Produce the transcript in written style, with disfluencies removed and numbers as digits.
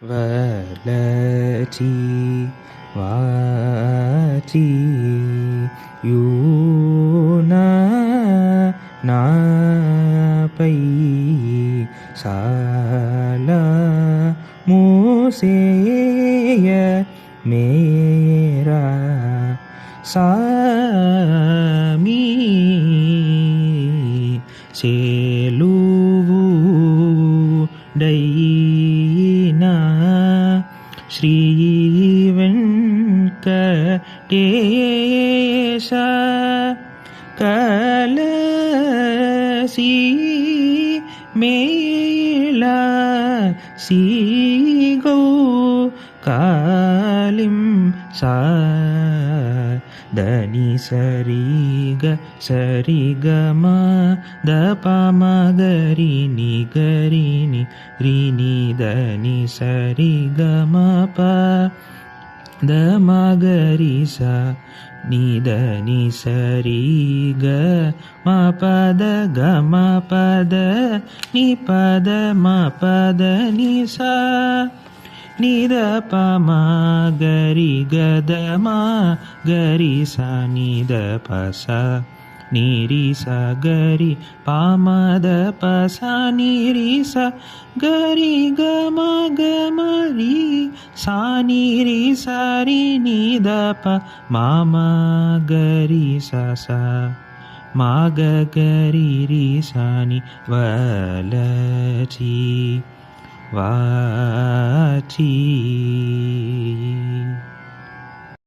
வளர்ச்சி வாச்சி யூன நாபை சால மூசேய மேரா சாமி சேலுவு டைனா ஸ்ரீ வெங்கடேச கலசி மேல சீகோ காலிம் சா தனி சரிக சரிகம தபமகரி நிகரினி ரினி தனி சரிகம ப தமகரி ச நிதனி சரிக ம பத கம பத நி பத ம பத நி ச நித பம கரி கத ம கரி ச நித பச நிரி ச கரி பமத பச நிரி ச கரி கம கம ரி ச நிரி ச ரி நித ப மம கரி ச ச மாக கரி ரி ச நி வளர்ச்சி வாச்சி